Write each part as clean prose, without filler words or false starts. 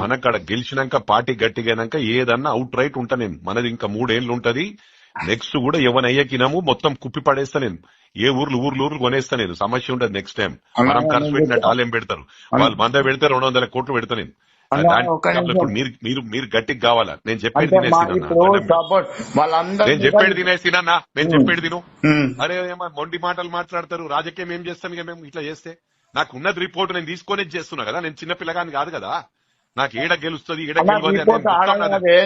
మనకాడ గెలిచినాక పార్టీ గట్టిగానాక ఏదన్నా out right ఉంటా నేను. మనది ఇంకా 3 ఏళ్ళు ఉంటది. నెక్స్ట్ కూడా ఎవనయ్యకినాము మొత్తం కుప్పి పడేస్తా నేను. ఏ ఊర్లు కొనేస్తా నేను. సమస్య ఉండదు. నెక్స్ట్ టైం మనం ఖర్చు పెట్టినట్టు వాళ్ళు ఏం పెడతారు? వాళ్ళు 100 పెడితే 200 కోట్లు పెడతా నేను. ఇప్పుడు మీరు గట్టికి కావాలా? నేను చెప్పేది నేను చెప్పేది తినేసినా నేను చెప్పేది తిను. అరే ఏమో మొండి మాటలు మాట్లాడతారు. రాజకీయం ఏం చేస్తాను ఇక మేము ఇట్లా చేస్తే? నాకు ఉన్నది రిపోర్ట్ నేను తీసుకొని చేస్తున్నా కదా. నేను చిన్న పిల్లగాని కాదు కదా. నాకు ఏడ గెలుస్తుంది ఏడ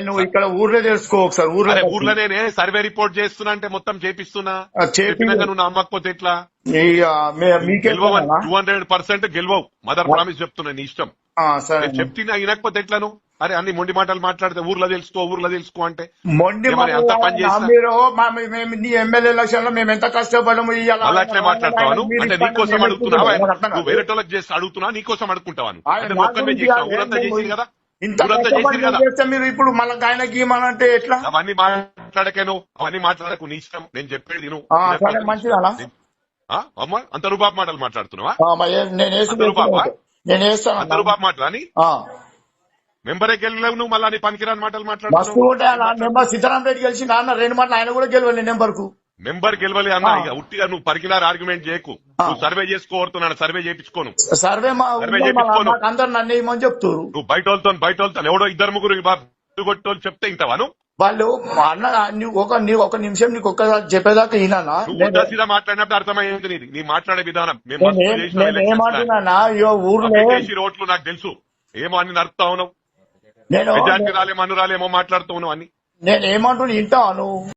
నువ్వు ఇక్కడ ఊర్లో తెలుసుకో ఒకసారి. ఊర్లోనే సర్వే రిపోర్ట్ చేస్తున్నా అంటే మొత్తం చేపిస్తున్నా. చెప్పినాక నువ్వు నమ్మకపోతే ఎట్లా? గెలవవు 200% గెలవవు. మదర్ ప్రామిస్ చెప్తున్నా. నీ ఇష్టం. చెప్తున్నా వినకపోతే ఎట్లాను? అరే అన్ని మొండి మాటలు మాట్లాడితే ఊర్లో తెలుసుకో అంటే మొండి అంత పని చేస్తా. ఎమ్మెల్యే ఎలక్షన్ లో మేము ఎంత కష్టపడము. అలా అట్లే మాట్లాడతావాను అంటే నీకోసం అడుగుతున్నావా? నువ్వు వేరే వాళ్ళకి చేసి అడుగుతున్నా నీకోసం అడుకుంటావాను అంటే ఒక్కనే చేసినా. ఊరంతా చేసింది కదా. మీరు ఇప్పుడు మళ్ళీ ఆయనకి ఇవ్వమంటే ఎట్లా? అవన్నీ మాట్లాడకేను. అవన్నీ మాట్లాడకు. నీ ఇష్టం. నేను చెప్పేది నువ్వు మంచిది. అమ్మా అంత రూపాపు మాటలు మాట్లాడుతున్నావా? నేను వేస్తాను అంత రూపాపు మాటలు అని మెంబరే గెలలేవు నువ్వు. మళ్ళీ పనికిరాని మాటలు మాట్లాడుతున్నావు. సీతారాం రెడ్డి గెలిచి నాన్న 2 మాటలు ఆయన కూడా గెలవాలి నెంబర్ కు. మెంబర్ గెలవాలి అన్న. ఇక ఉట్టిగా నువ్వు పరికిలారు ఆర్గ్యుమెంట్ చేయకు. నువ్వు సర్వే చేసుకోరుతున్నాను. సర్వే చేయించుకోను. సర్వే అందరు నన్ను ఏమని చెప్తారు. నువ్వు బయట వెళ్తాను. ఎవడో 2-3 కొట్టోళ్ళు చెప్తే ఇంటవాను. వాళ్ళు అన్న ఒక నిమిషం నీకు ఒక్కసారి చెప్పేదాకా ఈయన సీదా మాట్లాడినప్పుడు అర్థమయ్యేది నీది. నీ మాట్లాడే విధానం. ఏమంటున్నా ఊర్లో ఓట్లు నాకు తెలుసు. ఏమో అని నడుపుతా ఉన్నావు. మెజార్టీ రాలేమో మాట్లాడుతూ ఉన్నావు అని. నేను ఏమంటున్నా వింటాను.